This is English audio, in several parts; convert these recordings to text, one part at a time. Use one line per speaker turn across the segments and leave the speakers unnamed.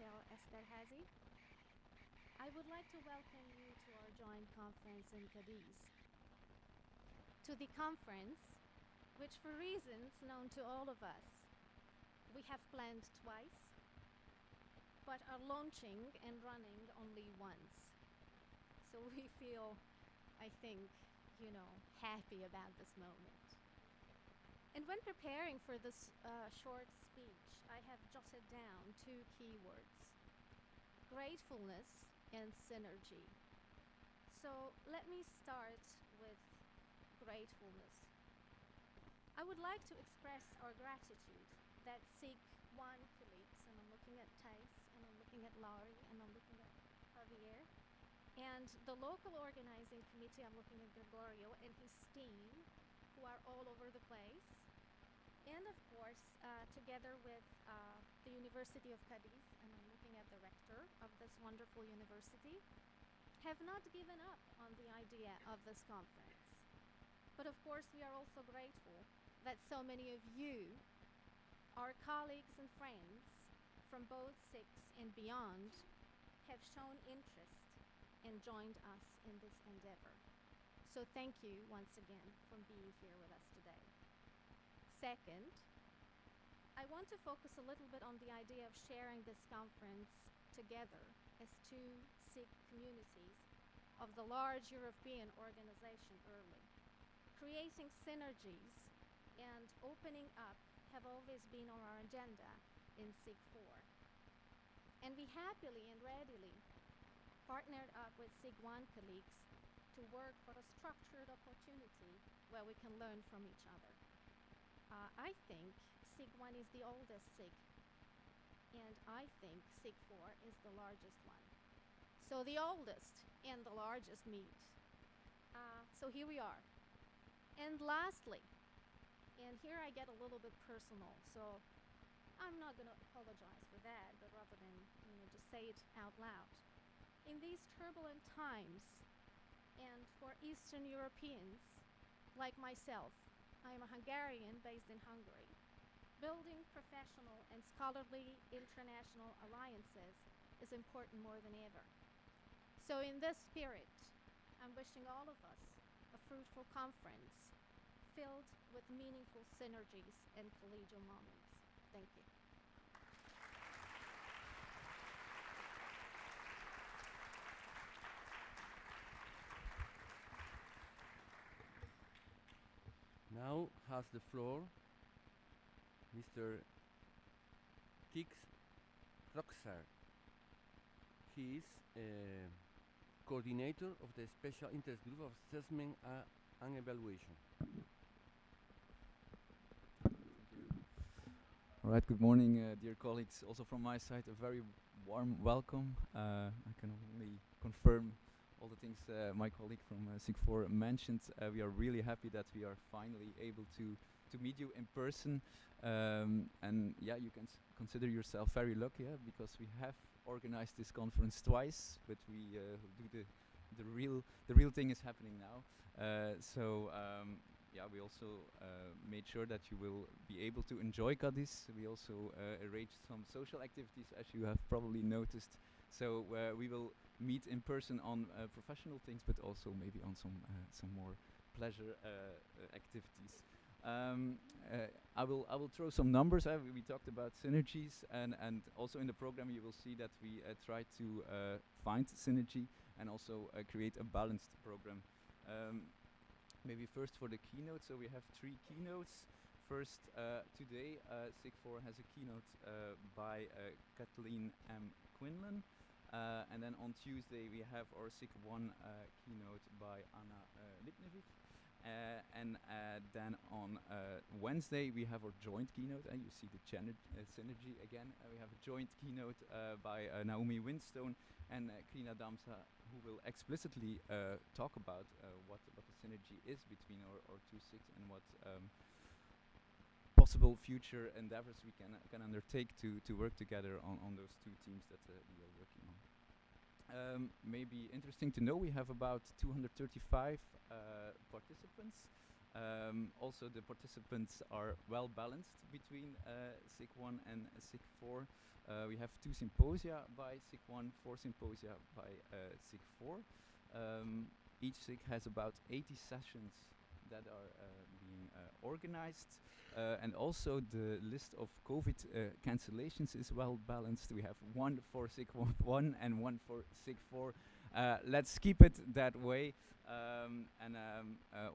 Michelle Esterhazy. I would like to welcome you to our joint conference in Cadiz. To the conference, which for reasons known to all of us, we have planned twice, but are launching and running only once. So we feel, I think, happy about this moment. And when preparing for this short speech, I have jotted down two keywords: gratefulness and synergy. So let me start with gratefulness. I would like to express our gratitude that SIG One colleagues, and I'm looking at Thijs, and I'm looking at Laurie, and I'm looking at Javier, and the local organizing committee, I'm looking at Gregorio and his team, who are all over the place, and of course, together with the University of Cadiz, and I'm looking at the rector of this wonderful university, have not given up on the idea of this conference. But of course, we are also grateful that so many of you, our colleagues and friends from both SIGs and beyond, have shown interest and joined us in this endeavor. So thank you once again for being here with us today. Second, I want to focus a little bit on the idea of sharing this conference together as two SIG communities of the large European organization early. Creating synergies and opening up have always been on our agenda in SIG 4. And we happily and readily partnered up with SIG 1 colleagues to work for a structured opportunity where we can learn from each other. I think SIG 1 is the oldest SIG, and I think SIG 4 is the largest one. So the oldest and the largest meet. So here we are. And lastly, and here I get a little bit personal, so I'm not going to apologize for that, but rather than just say it out loud. In these turbulent times, and for Eastern Europeans like myself, I am a Hungarian based in Hungary. Building professional and scholarly international alliances is important more than ever. So in this spirit, I'm wishing all of us a fruitful conference filled with meaningful synergies and collegial moments. Thank you.
Now has the floor Mr. Kix Roxar. He is coordinator of the Special Interest Group of Assessment and Evaluation.
All right, good morning, dear colleagues. Also from my side, a very warm welcome. I can only confirm all the things my colleague from SIG4 mentioned. We are really happy that we are finally able to meet you in person. And yeah, you can consider yourself very lucky, because we have organized this conference twice, but we do the real thing is happening now. Yeah, we also made sure that you will be able to enjoy Cadiz. We also arranged some social activities, as you have probably noticed. So we will meet in person on professional things, but also maybe on some more pleasure activities. I will throw some numbers. We talked about synergies, and also in the program you will see that we try to find synergy and also create a balanced program. Maybe first for the keynote. So we have 3 keynotes. First, today, SIG4 has a keynote by Kathleen M. Quinlan. And then on Tuesday, we have our SIG1 keynote by Anna Lipnevic. And then on Wednesday, we have our joint keynote. And you see the synergy again. We have a joint keynote by Naomi Winstone and Krina Damsa, who will explicitly talk about what the synergy is between our 2 SIGs and what possible future endeavors we can undertake to work together on those 2 teams that we are working on. Maybe interesting to know, we have about 235 participants. Also, the participants are well balanced between SIG 1 and SIG 4. We have 2 symposia by SIG 1, 4 symposia by SIG 4. Each SIG has about 80 sessions that are being organized. And also the list of COVID cancellations is well balanced. We have 1 for SIG 1 and 1 for SIG 4. Let's keep it that way.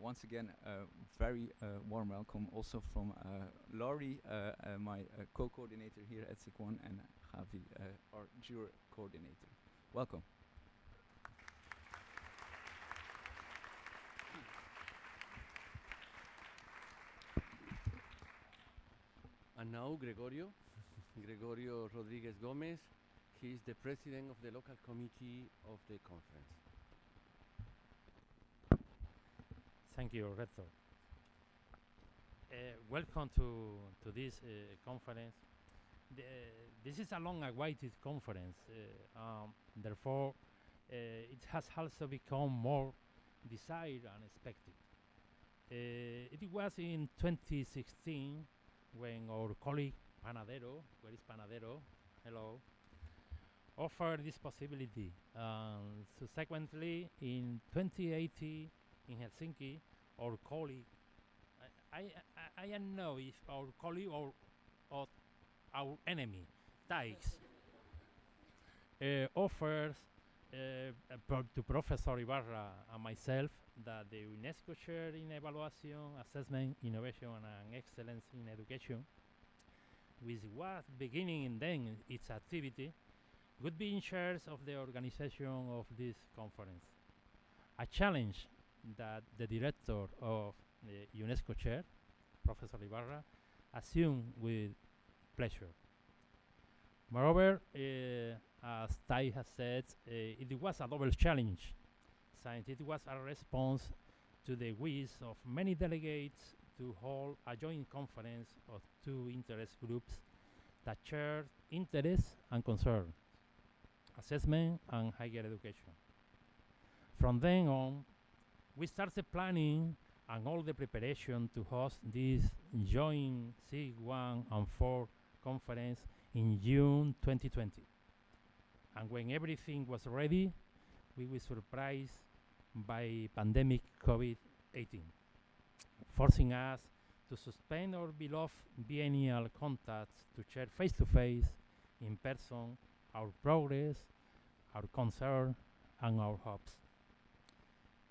Once again, very warm welcome also from Laurie, my co-coordinator here at SIG 1, and Javi, our JUR coordinator. Welcome.
And now Gregorio, Gregorio Rodriguez Gomez. He is the president of the local committee of the conference.
Thank you, Rector. Welcome to this conference. This is a long-awaited conference. Therefore, it has also become more desired and expected. It was in 2016 when our colleague Panadero, where is Panadero? Hello. Offered this possibility. Subsequently, in 2018 in Helsinki, our colleague, I don't know if our colleague or our enemy, Tykes, offers to Professor Ibarra and myself that the UNESCO Chair in Evaluation, Assessment, Innovation and Excellence in Education, which was beginning then its activity, would be in charge of the organization of this conference. A challenge that the director of the UNESCO Chair, Professor Ibarra, assumed with pleasure. Moreover, as Tai has said, it was a double challenge, since it was a response to the wish of many delegates to hold a joint conference of 2 interest groups that shared interests and concerns, assessment and higher education. From then on, we started planning and all the preparation to host this joint SIG 1 and 4 conference in June 2020. And when everything was ready, we were surprised by pandemic COVID-18, forcing us to suspend our beloved biennial contacts to share face-to-face, in person, our progress, our concern, and our hopes.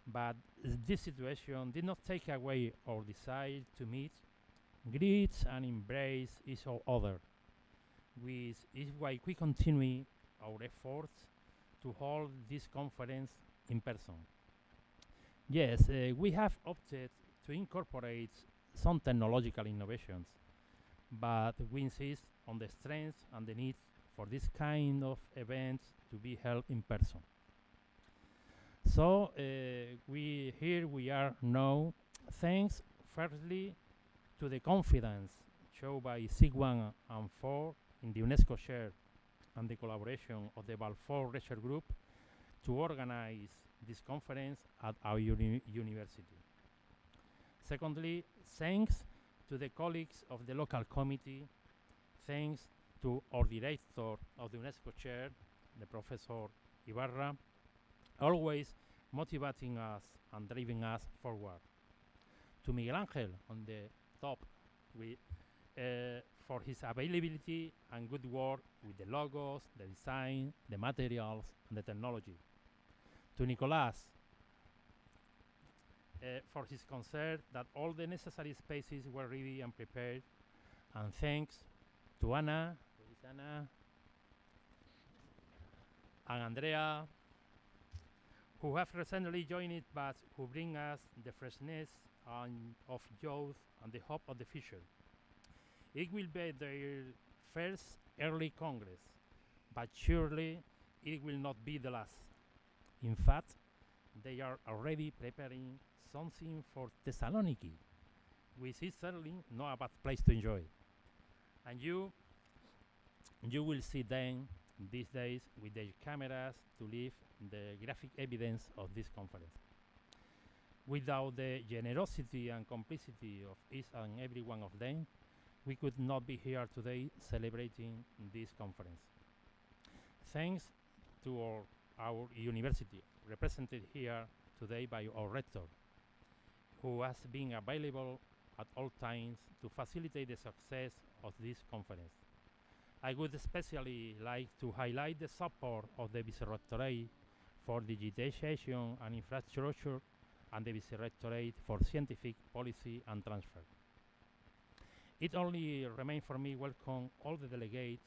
But this situation did not take away our desire to meet, greet, and embrace each other, which is why we continue our efforts to hold this conference in person. Yes, we have opted to incorporate some technological innovations, but we insist on the strength and the need for this kind of events to be held in person. So we are now, thanks firstly to the confidence shown by SIG 1 and 4 in the UNESCO Chair and the collaboration of the Balfour Research Group to organize this conference at our university. Secondly, thanks to the colleagues of the local committee, thanks to our director of the UNESCO Chair, the Professor Ibarra, always motivating us and driving us forward. To Miguel Angel on the top for his availability and good work with the logos, the design, the materials, and the technology. To Nicolas for his concern that all the necessary spaces were ready and prepared. And thanks to Anna, and Andrea, who have recently joined it, but who bring us the freshness of youth and the hope of the future. It will be their first early Congress, but surely it will not be the last. In fact, they are already preparing something for Thessaloniki, which is certainly not a bad place to enjoy. And you will see them these days with their cameras to leave the graphic evidence of this conference. Without the generosity and complicity of each and every one of them, we could not be here today celebrating this conference. Thanks to our university, represented here today by our rector, who has been available at all times to facilitate the success of this conference. I would especially like to highlight the support of the Vicerrectorate for Digitization and Infrastructure and the Vicerrectorate for Scientific Policy and Transfer. It only remains for me welcome all the delegates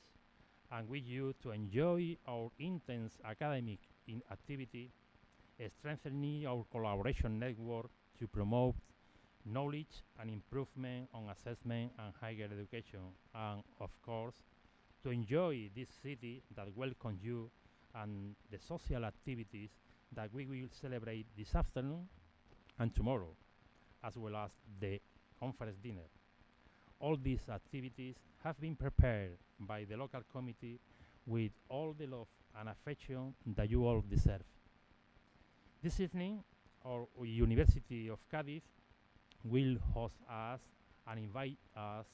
and with you to enjoy our intense academic activity, strengthening our collaboration network to promote knowledge and improvement on assessment and higher education, and of course, to enjoy this city that welcomes you and the social activities that we will celebrate this afternoon and tomorrow, as well as the conference dinner. All these activities have been prepared by the local committee with all the love and affection that you all deserve. This evening, our University of Cadiz will host us and invite us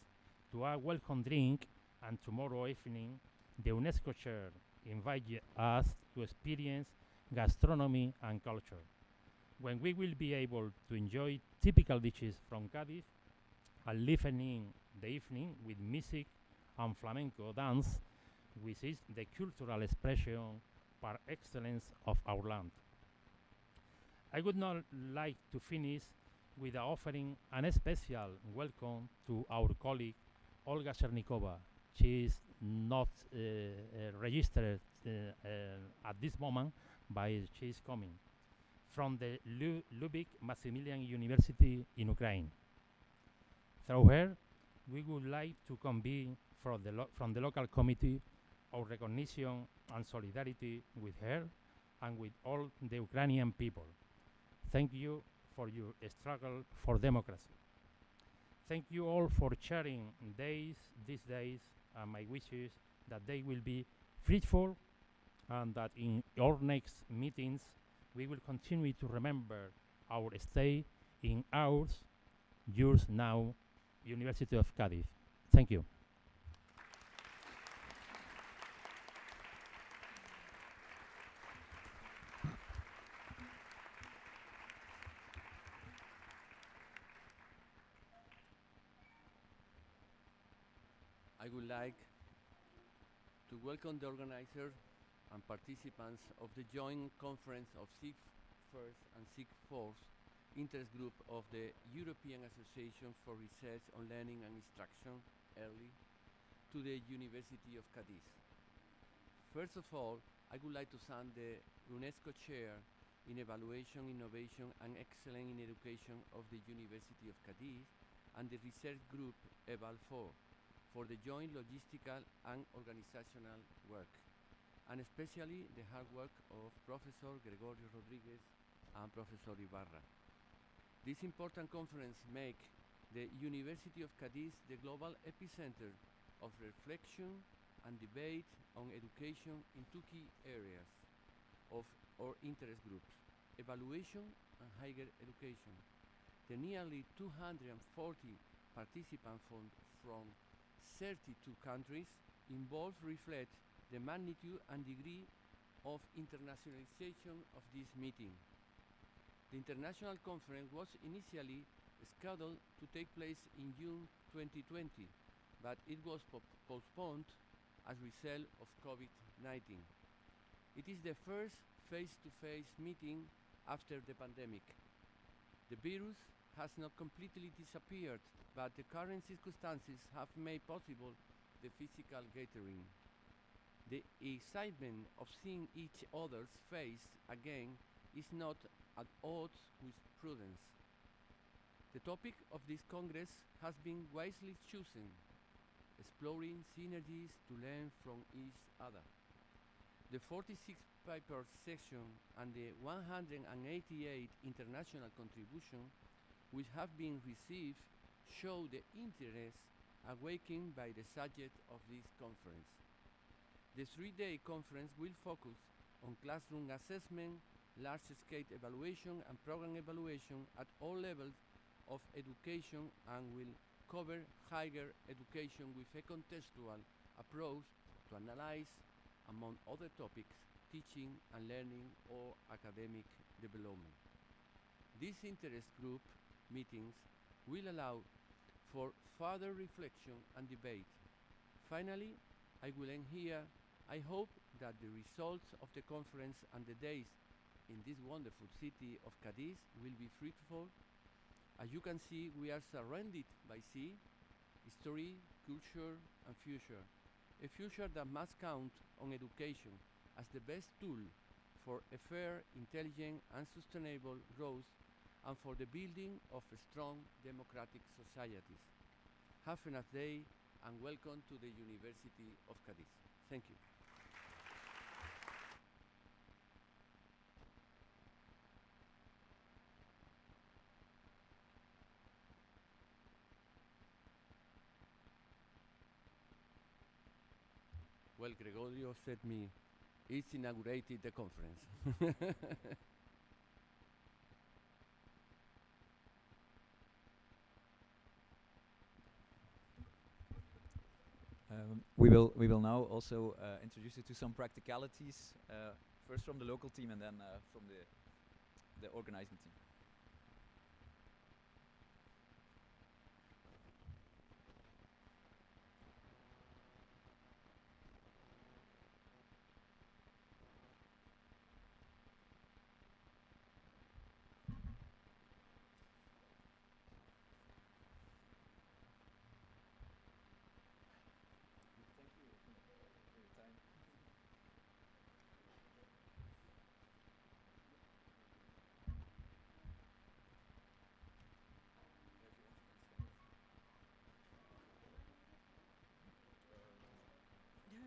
to a welcome drink, and tomorrow evening, the UNESCO chair invites us to experience gastronomy and culture, when we will be able to enjoy typical dishes from Cadiz and listening the evening with music and flamenco dance, which is the cultural expression par excellence of our land. I would not like to finish without offering an special welcome to our colleague Olga Chernikova. She is not registered at this moment, but she is coming from the Lubik Maximilian University in Ukraine. Through her, we would like to convey from the local committee our recognition and solidarity with her and with all the Ukrainian people. Thank you for your struggle for democracy. Thank you all for sharing these days, and my wishes that they will be fruitful and that in our next meetings we will continue to remember our stay in yours now, University of Cadiz. Thank you.
I would like to welcome the organizers and participants of the joint conference of SIG First and SIG Fourth interest group of the European Association for Research on Learning and Instruction, EARLI, to the University of Cadiz. First of all, I would like to thank the UNESCO Chair in Evaluation, Innovation and Excellence in Education of the University of Cadiz and the research group EVAL4 for the joint logistical and organizational work, and especially the hard work of Professor Gregorio Rodriguez and Professor Ibarra. This important conference makes the University of Cadiz the global epicenter of reflection and debate on education in two key areas of our interest groups: evaluation and higher education. The nearly 240 participants from 32 countries involved reflect the magnitude and degree of internationalization of this meeting. The international conference was initially scheduled to take place in June 2020, but it was postponed as a result of COVID-19. It is the first face-to-face meeting after the pandemic. The virus has not completely disappeared, but the current circumstances have made possible the physical gathering. The excitement of seeing each other's face again is not at odds with prudence. The topic of this Congress has been wisely chosen: exploring synergies to learn from each other. The 46 paper section and the 188 international contributions which have been received show the interest awakened by the subject of this conference. The three-day conference will focus on classroom assessment, large-scale evaluation and program evaluation at all levels of education, and will cover higher education with a contextual approach to analyze, among other topics, teaching and learning or academic development. These interest group meetings will allow for further reflection and debate. Finally, I will end here. I hope that the results of the conference and the days in this wonderful city of Cadiz will be fruitful. As you can see, we are surrounded by sea, history, culture, and future. A future that must count on education as the best tool for a fair, intelligent, and sustainable growth, and for the building of a strong democratic societies. Have a nice day, and welcome to the University of Cadiz. Thank you. Well, Gregorio said me, it's inaugurated the conference.
We will now also introduce you to some practicalities, first from the local team and then from the organizing team.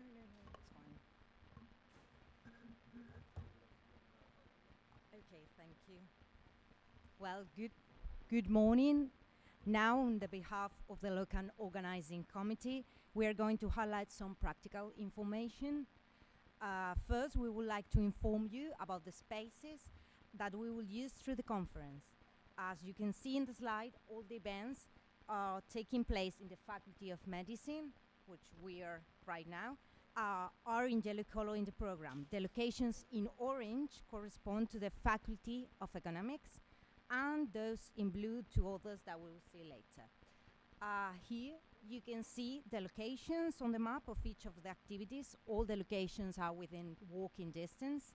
No, it's fine. Okay, thank you. Well, good morning. Now, on the behalf of the local organizing committee, we are going to highlight some practical information. First, we would like to inform you about the spaces that we will use through the conference. As you can see in the slide, all the events are taking place in the Faculty of Medicine, which we are right now, are in yellow color in the program. The locations in orange correspond to the Faculty of Economics, and those in blue to others that we will see later. Here you can see the locations on the map of each of the activities. All the locations are within walking distance.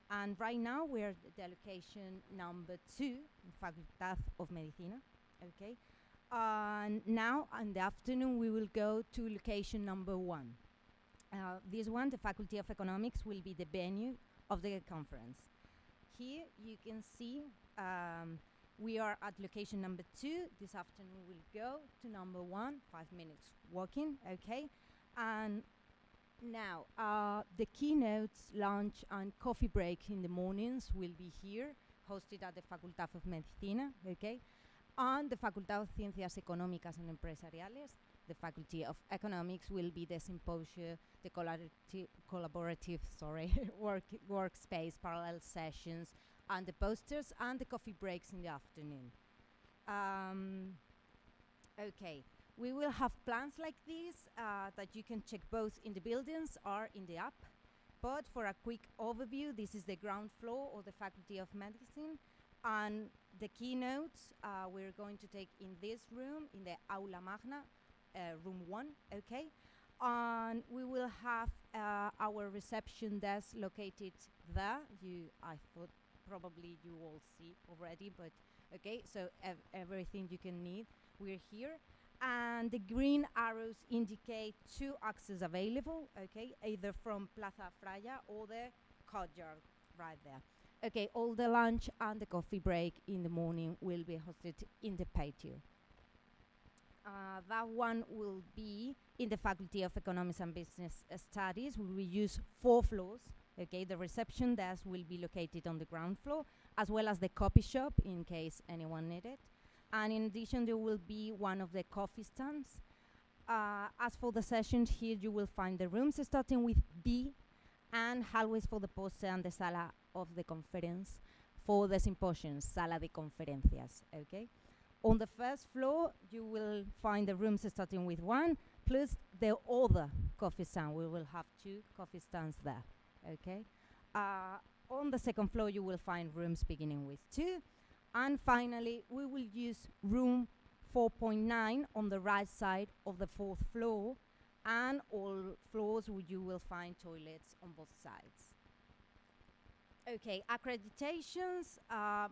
And right now we're at the location number 2, in Facultad of Medicina, okay? And now in the afternoon we will go to location number 1. This one, the Faculty of Economics, will be the venue of the conference. Here you can see we are at location number 2. This afternoon we'll go to number 1, 5 minutes walking, okay? And now, the keynotes, lunch, and coffee break in the mornings will be here, hosted at the Facultad of Medicina, okay? And the Facultad of Ciencias Económicas and Empresariales, the Faculty of Economics, will be the symposium, the collaborative, workspace, parallel sessions, and the posters, and the coffee breaks in the afternoon. Okay. We will have plans like this that you can check both in the buildings or in the app. But for a quick overview, this is the ground floor of the Faculty of Medicine. And the keynotes we're going to take in this room, in the Aula Magna, room 1, okay? And we will have our reception desk located there. I thought probably you all see already, but okay, so everything you can need, we're here. And the green arrows indicate 2 access available, okay, either from Plaza Fraya or the courtyard right there. Okay, all the lunch and the coffee break in the morning will be hosted in the patio. That one will be in the Faculty of Economics and Business Studies. We will use 4 floors, okay. The reception desk will be located on the ground floor, as well as the copy shop in case anyone need it. And in addition, there will be one of the coffee stands. As for the sessions, here you will find the rooms starting with B, and hallways for the poster and the sala of the conference for the symposium, Sala de Conferencias, okay? On the first floor, you will find the rooms starting with one, plus the other coffee stand. We will have two coffee stands there, okay? On the second floor, you will find rooms beginning with two. And finally, we will use room 4.9 on the right side of the fourth floor, and all floors you will find toilets on both sides. Okay, accreditations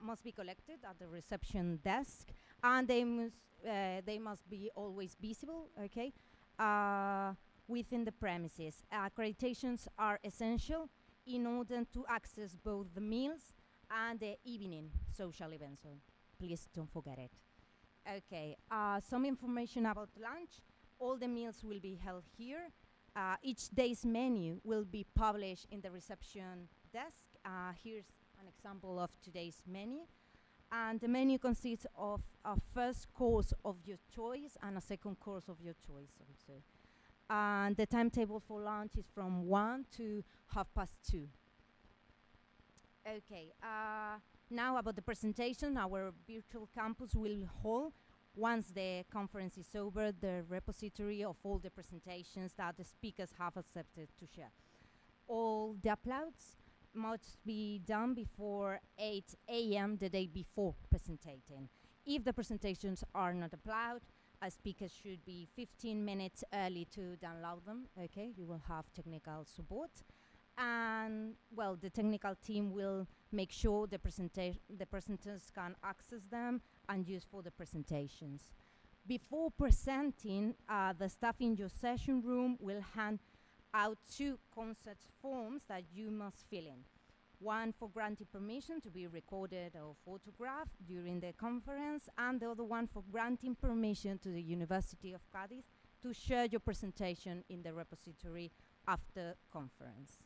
must be collected at the reception desk, and they must be always visible, okay, within the premises. Accreditations are essential in order to access both the meals and the evening social events, so please don't forget it. Okay, some information about lunch. All the meals will be held here. Each day's menu will be published in the reception desk. Here's an example of today's menu. And the menu consists of a first course of your choice and a second course of your choice also. And the timetable for lunch is from 1 to 2:30. Okay, now about the presentation. Our virtual campus will hold, once the conference is over, the repository of all the presentations that the speakers have accepted to share. All the uploads must be done before 8 a.m. the day before presenting. If the presentations are not uploaded, a speaker should be 15 minutes early to download them, okay? You will have technical support. And, well, the technical team will make sure the presenters can access them and use for the presentations. Before presenting, the staff in your session room will hand out 2 consent forms that you must fill in. One for granting permission to be recorded or photographed during the conference, and the other one for granting permission to the University of Cadiz to share your presentation in the repository after conference.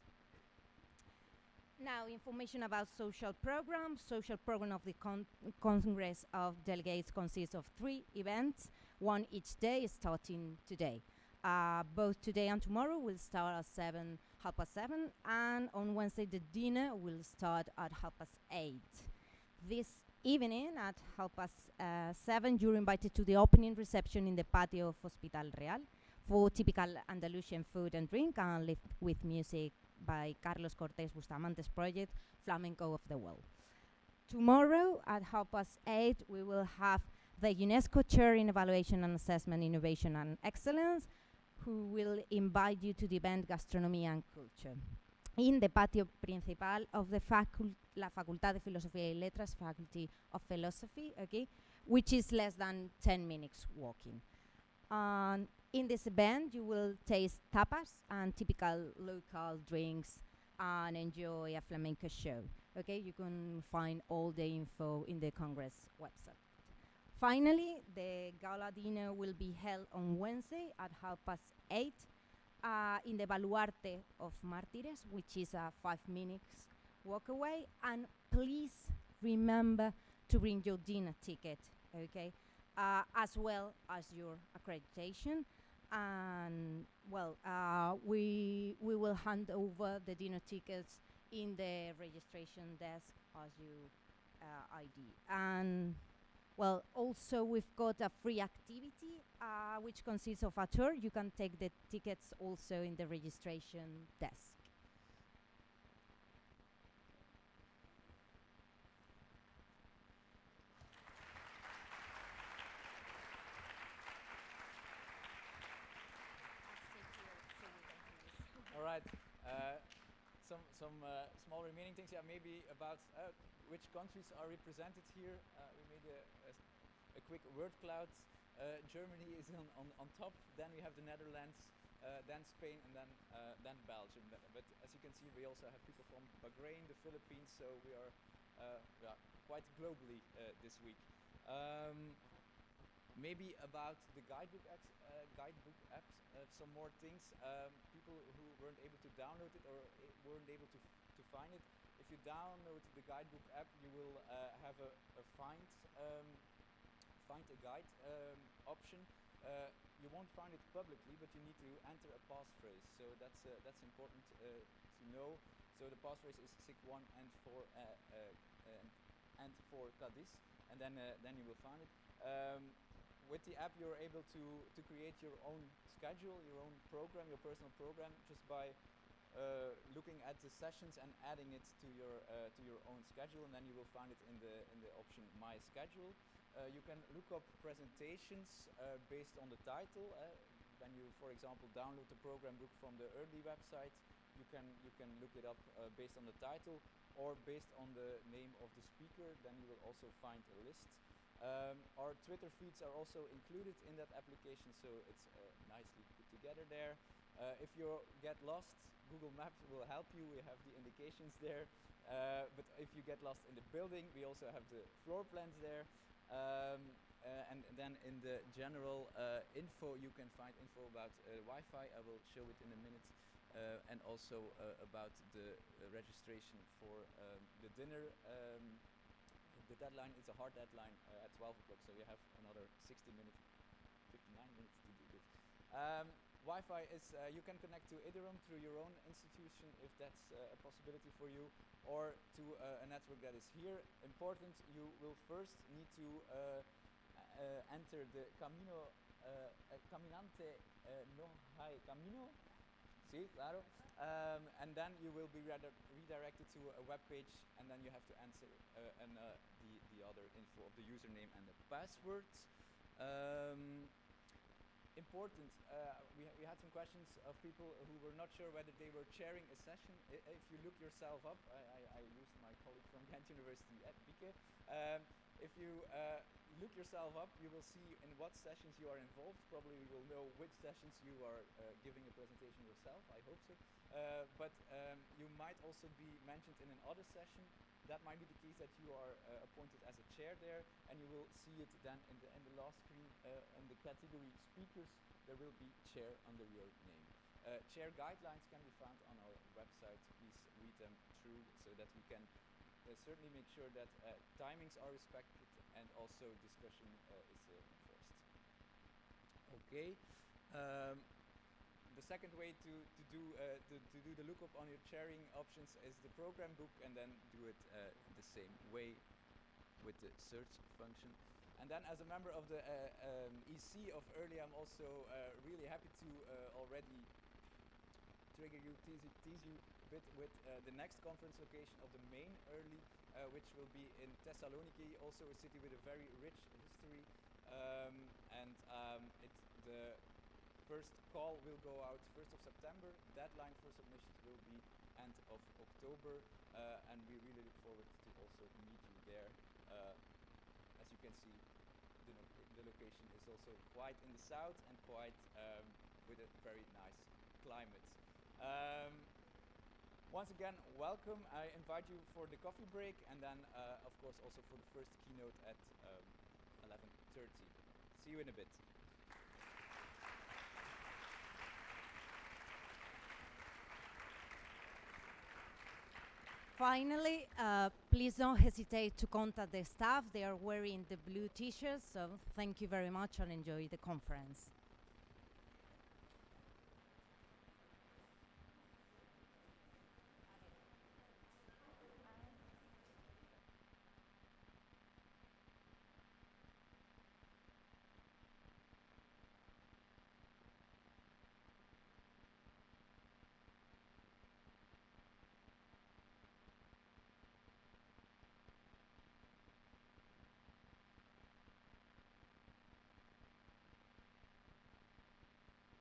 Now, information about social program. Social program of the Congress of Delegates consists of 3 events, one each day starting today. Both today and tomorrow will start at 7:30, and on Wednesday the dinner will start at 8:30. This evening at 7:30, you're invited to the opening reception in the patio of Hospital Real for typical Andalusian food and drink, and live with music by Carlos Cortés Bustamante's project, Flamenco of the World. Tomorrow at 8:30, we will have the UNESCO Chair in Evaluation and Assessment, Innovation and Excellence, who will invite you to the event Gastronomy and Culture in the patio principal of the la Facultad de Filosofía y Letras, Faculty of Philosophy, okay, which is less than 10 minutes walking. In this event, you will taste tapas and typical local drinks and enjoy a flamenco show. Okay, you can find all the info in the Congress website. Finally, the gala dinner will be held on Wednesday at 8:30 in the Baluarte of Mártires, which is a 5 minutes walk away. And please remember to bring your dinner ticket, okay, as well as your accreditation. And, well, we will hand over the dinner tickets in the registration desk as your ID. And, well, also we've got a free activity which consists of a tour. You can take the tickets also in the registration desk.
All right. Some small remaining things. Yeah, maybe about which countries are represented here. We made a quick word cloud. Germany is on top. Then we have the Netherlands, then Spain, and then Belgium. But as you can see, we also have people from Bahrain, the Philippines. So we are quite globally this week. Maybe about the guidebook apps, some more things. People who weren't able to download it or weren't able to find it. If you download the guidebook app, you will have a find a guide option. You won't find it publicly, but you need to enter a passphrase. So that's important to know. So the passphrase is SIG1 and for Cadiz, and then you will find it. With the app, you're able to create your own schedule, your own program, your personal program, just by looking at the sessions and adding it to your own schedule, and then you will find it in the option My Schedule. You can look up presentations based on the title. When you, for example, download the program book from the early website, you can look it up based on the title or based on the name of the speaker. Then you will also find a list. Our Twitter feeds are also included in that application, so it's nicely put together there. If you get lost, Google Maps will help you. We have the indications there. But if you get lost in the building, we also have the floor plans there. And then in the general info, you can find info about Wi-Fi. I will show it in a minute. And also about the registration for the dinner. The deadline is a hard deadline at 12 o'clock, so you have another 60 minutes, 59 minutes to do this. Wi-Fi is, you can connect to Iderum through your own institution if that's a possibility for you, or to a network that is here. Important, you will first need to enter the Camino, Caminante no hay camino. Sí, claro. And then you will be redirected to a web page, and then you have to answer the other info of the username and the password. Important, we had some questions of people who were not sure whether they were chairing a session. If you look yourself up, I used my colleague from Ghent University at Bieke. If you look yourself up, you will see in what sessions you are involved. Probably you will know which sessions you are giving a presentation yourself, I hope so. But you might also be mentioned in another session. That might be the case that you are appointed as a chair there, and you will see it then in the last screen in the category speakers. There will be chair under your name. Chair guidelines can be found on our website. Please read them through so that we can certainly make sure that timings are respected and also discussion is enforced. Okay. The second way to do the lookup on your chairing options is the program book, and then do it the same way with the search function. And then as a member of the EC of Early, I'm also really happy to already trigger you, tease you a bit with the next conference location of the main Early, which will be in Thessaloniki, also a city with a very rich history. The first call will go out 1st of September. Deadline for submissions will be end of October, and we really look forward to also meet you there. As you can see, the location is also quite in the south and quite with a very nice climate. Once again, welcome. I invite you for the coffee break, and then of course also for the first keynote at 11:30. See you in a bit.
Finally, please don't hesitate to contact the staff. They are wearing the blue t-shirts, so thank you very much and enjoy the conference.